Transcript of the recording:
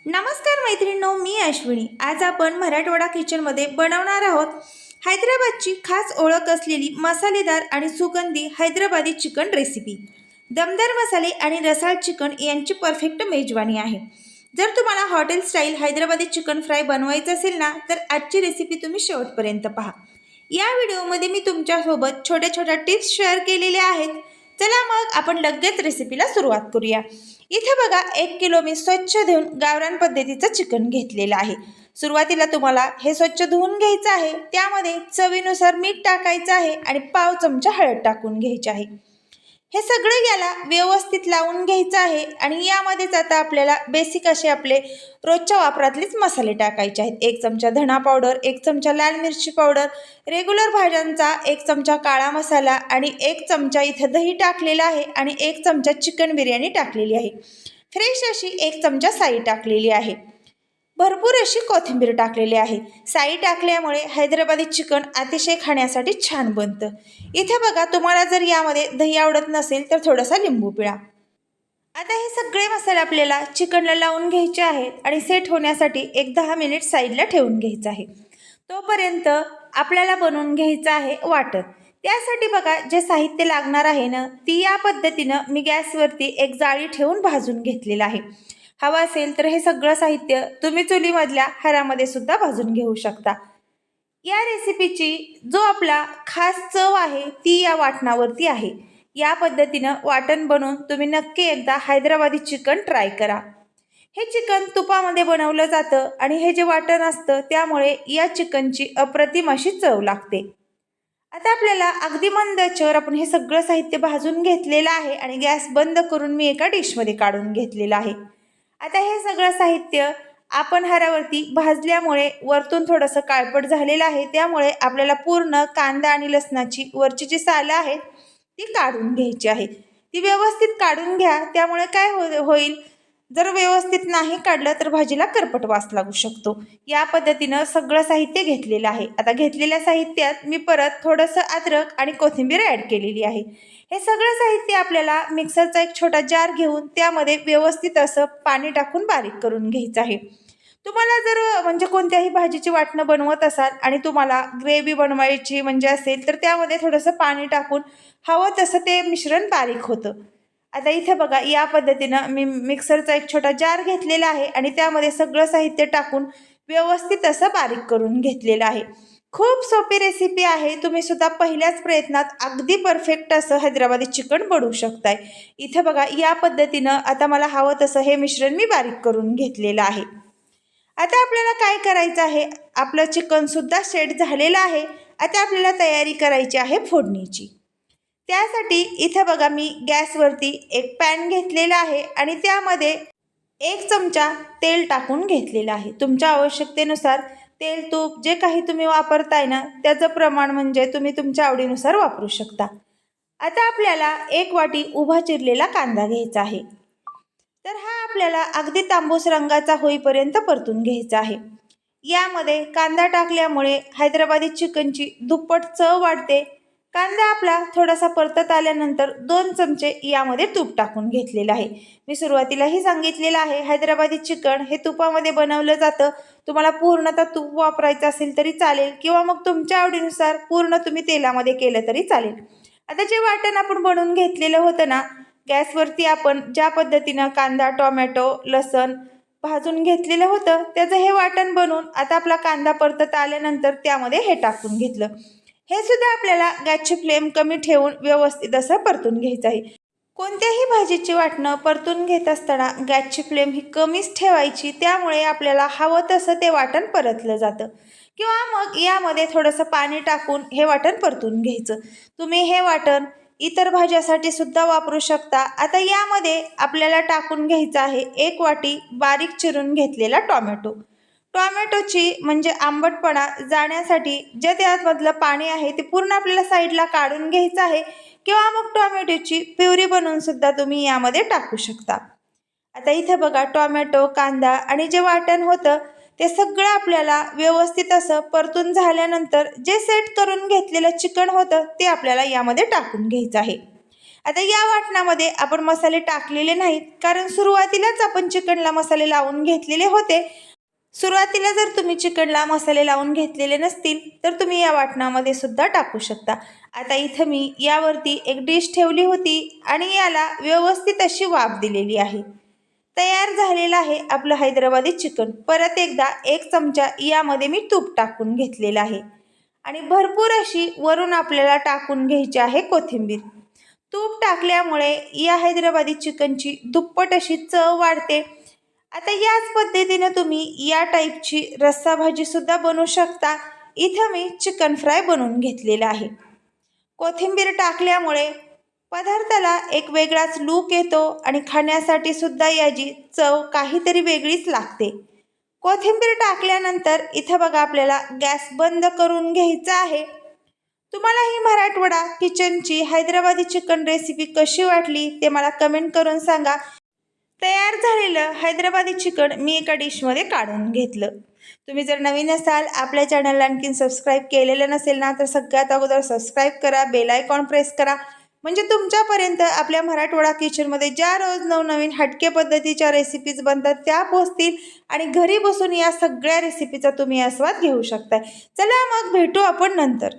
नमस्कार मैत्रिणींनो, मी अश्विनी। आज आपण मराठवाडा किचनमध्ये बनवणार आहोत हैदराबादची खास ओळख असलेली मसालेदार आणि सुगंधी हैदराबादी चिकन रेसिपी। दमदार मसाले आणि रसाळ चिकन यांची परफेक्ट मेजवानी आहे। जर तुम्हाला hotel style Hyderabadi chicken fry बनवायचं असेल ना, तर आजची रेसिपी तुम्ही शेवटपर्यंत पहा। या व्हिडिओमध्ये मी तुमच्यासोबत छोट्या छोट्या टिप्स शेअर केलेल्या आहेत। चला मग आपण लगेच रेसिपीला सुरुवात करूया। इथे बघा 1 किलो मी स्वच्छ धुवून गावरान पद्धतीचं चिकन घेतलेलं आहे। सुरुवातीला तुम्हाला हे स्वच्छ धुवून घ्यायचं आहे। त्यामध्ये चवीनुसार मीठ टाकायचं आहे आणि पाव चमचा हळद टाकून घ्यायची आहे। हे सगळं याला व्यवस्थित लावून घ्यायचं आहे आणि यामध्येच आता आपल्याला बेसिक असे आपले रोजच्या वापरातलेच मसाले टाकायचे आहेत। 1 चमचा धना पावडर, 1 चमचा लाल मिरची पावडर, रेग्युलर भाज्यांचा 1 चमचा काळा मसाला आणि 1 चमचा इथे दही टाकलेला आहे आणि 1 चमचा चिकन बिर्याणी टाकलेली आहे। फ्रेश अशी 1 चमचा साई टाकलेली आहे। भरपूर अशी कोथिंबीर टाकलेली आहे। साई टाकल्यामुळे हैदराबादी चिकन अतिशय खाण्यासाठी छान बनतं। इथे बघा, तुम्हाला जर यामध्ये दही आवडत नसेल तर थोडासा लिंबू पिळा। आता हे सगळे मसाले आपल्याला चिकनला लावून घ्यायचे आहेत आणि सेट होण्यासाठी एक 10 मिनिट साईडला ठेवून घ्यायचं आहे। तोपर्यंत आपल्याला बनवून घ्यायचं आहे वाटण। त्यासाठी बघा, जे साहित्य लागणार आहे ना, ती या पद्धतीनं मी गॅसवरती एक जाळी ठेवून भाजून घेतलेलं आहे। हवा असेल तर हे सगळं साहित्य तुम्ही चुलीमधल्या हरामध्ये सुद्धा भाजून घेऊ शकता। या रेसिपीची जो आपला खास चव आहे ती या वाटणावरती आहे। या पद्धतीनं वाटण बनवून तुम्ही नक्की एकदा हैदराबादी चिकन ट्राय करा। हे चिकन तुपामध्ये बनवलं जातं आणि हे जे वाटण असतं त्यामुळे या चिकनची अप्रतिम अशी चव लागते। आता आपल्याला अगदी मंद आचेवर आपण हे सगळं साहित्य भाजून घेतलेलं आहे आणि गॅस बंद करून मी एका डिशमध्ये काढून घेतलेलं आहे। आता हे सगळं साहित्य आपण हरावरती भाजल्यामुळे वरतून थोडंसं काळपट झालेलं आहे। त्यामुळे आपल्याला पूर्ण कांदा आणि लसणाची वरची जी सालं आहेत ती काढून घ्यायची आहे। ती व्यवस्थित काढून घ्या। त्यामुळे काय होईल, जर व्यवस्थित नाही काढलं तर भाजीला करपट वास लागू शकतो। या पद्धतीनं सगळं साहित्य घेतलेलं आहे। आता घेतलेल्या साहित्यात मी परत थोडंसं अद्रक आणि कोथिंबीर ॲड केलेली आहे। हे सगळं साहित्य आपल्याला मिक्सरचा एक छोटा जार घेऊन त्यामध्ये व्यवस्थित असं पाणी टाकून बारीक करून घ्यायचं आहे। तुम्हाला जर म्हणजे कोणत्याही भाजीची वाटणं बनवत असाल आणि तुम्हाला ग्रेव्ही बनवायची म्हणजे असेल तर त्यामध्ये थोडंसं पाणी टाकून हवं तसं ते मिश्रण बारीक होतं। आता इथे बघा, या पद्धतीनं मी मिक्सरचा एक छोटा जार घेतलेला आहे आणि त्यामध्ये सगळं साहित्य टाकून व्यवस्थित असं बारीक करून घेतलेलं आहे। खूप सोपी रेसिपी आहे। तुम्ही सुद्धा पहिल्याच प्रयत्नात अगदी परफेक्ट असं हैदराबादी चिकन बनवू शकताय। इथे बघा, या पद्धतीनं आता मला हवं तसं हे मिश्रण मी बारीक करून घेतलेलं आहे। आता आपल्याला काय करायचं आहे, आपलं चिकन सुद्धा सेट झालेलं आहे। आता आपल्याला तयारी करायची आहे फोडणीची। त्यासाठी इथे बघा, मी गॅसवरती एक पॅन घेतलेला आहे आणि त्यामध्ये 1 चमचा तेल टाकून घेतलेलं आहे। तुमच्या आवश्यकतेनुसार तेल तूप जे काही तुम्ही वापरताय ना, त्याचं प्रमाण म्हणजे तुम्ही तुमच्या आवडीनुसार वापरू शकता। आता आपल्याला 1 वाटी उभा चिरलेला कांदा घ्यायचा आहे। तर हा आपल्याला अगदी तांबूस रंगाचा होईपर्यंत परतून घ्यायचा आहे। यामध्ये कांदा टाकल्यामुळे हैदराबादी चिकनची दुप्पट चव वाढते। कांदा आपला थोडासा परतत आल्यानंतर 2 चमचे यामध्ये तूप टाकून घेतलेलं आहे। मी सुरुवातीलाही सांगितलेलं आहे, हैदराबादी चिकन हे तुपामध्ये बनवलं जातं। तुम्हाला पूर्णतः तूप वापरायचं असेल तरी चालेल किंवा मग तुमच्या आवडीनुसार पूर्ण तुम्ही तेलामध्ये केलं तरी चालेल। आता जे वाटण आपण बनवून घेतलेलं होतं ना, गॅसवरती आपण ज्या पद्धतीनं कांदा, टोमॅटो, लसण भाजून घेतलेलं होतं त्याचं हे वाटण बनवून आता आपला कांदा परतत आल्यानंतर त्यामध्ये हे टाकून घेतलं। हे सुद्धा आपल्याला गॅसची फ्लेम कमी ठेवून व्यवस्थित असं परतून घ्यायचं आहे। कोणत्याही भाजीची वाटणं परतून घेत असताना गॅसची फ्लेम ही कमीच ठेवायची। त्यामुळे आपल्याला हवं तसं ते वाटण परतलं जातं किंवा मग यामध्ये थोडंसं पाणी टाकून हे वाटण परतून घ्यायचं। तुम्ही हे वाटण इतर भाज्यासाठी सुद्धा वापरू शकता। आता यामध्ये आपल्याला टाकून घ्यायचं आहे 1 वाटी बारीक चिरून घेतलेला टोमॅटो। टोमॅटोची म्हणजे आंबटपणा जाण्यासाठी जे त्यामधलं पाणी आहे ते पूर्ण आपल्याला साईडला काढून घ्यायचं आहे किंवा मग टोमॅटोची प्युरी बनवून सुद्धा तुम्ही यामध्ये टाकू शकता। आता इथे बघा, टोमॅटो, कांदा आणि जे वाटण होतं ते सगळं आपल्याला व्यवस्थित असं परतून झाल्यानंतर जे सेट करून घेतलेलं चिकन होतं ते आपल्याला यामध्ये टाकून घ्यायचं आहे। आता या वाटणामध्ये आपण मसाले टाकलेले नाहीत, कारण सुरुवातीलाच आपण चिकनला मसाले लावून घेतलेले होते. सुरुवातीला जर तुम्ही चिकनला मसाले लावून घेतलेले नसतील तर तुम्ही या वाटणामध्ये सुद्धा टाकू शकता. आता इथं मी यावरती एक डिश ठेवली होती आणि याला व्यवस्थित अशी वाफ दिलेली आहे. तयार झालेलं आहे आपलं हैदराबादी चिकन. परत एकदा 1 चमचा यामध्ये मी तूप टाकून घेतलेलं आहे आणि भरपूर अशी वरून आपल्याला टाकून घ्यायची आहे कोथिंबीर. तूप टाकल्यामुळे या हैदराबादी चिकनची दुप्पट अशी चव वाढते. आता याच पद्धतीने तुम्ही या टाईपची रस्सा भाजीसुद्धा बनवू शकता. इथं मी चिकन फ्राय बनवून घेतलेला आहे. कोथिंबीर टाकल्यामुळे पदार्थाला एक वेगळाच लूक येतो आणि खाण्यासाठी सुद्धा याची चव काहीतरी वेगळीच लागते. कोथिंबीर टाकल्यानंतर इथं बघा आपल्याला गॅस बंद करून घ्यायचा आहे. तुम्हाला ही मराठवाडा किचनची हैदराबादी चिकन रेसिपी कशी वाटली ते मला कमेंट करून सांगा. तयार झालेलं हैदराबादी चिकन मी एका डिशमध्ये काढून घेतलं. तुम्ही जर नवीन असाल, आपल्या चॅनलला आणखीन सबस्क्राईब केलेलं नसेल ना, तर सगळ्यात अगोदर सबस्क्राईब करा, बेल आयकॉन प्रेस करा, म्हणजे तुमच्यापर्यंत आपल्या मराठवाडा किचनमध्ये ज्या रोज नवनवीन हटके पद्धतीच्या रेसिपीज बनतात त्या पोहोचतील आणि घरी बसून या सगळ्या रेसिपीचा तुम्ही आस्वाद घेऊ शकताय. चला मग भेटू आपण नंतर.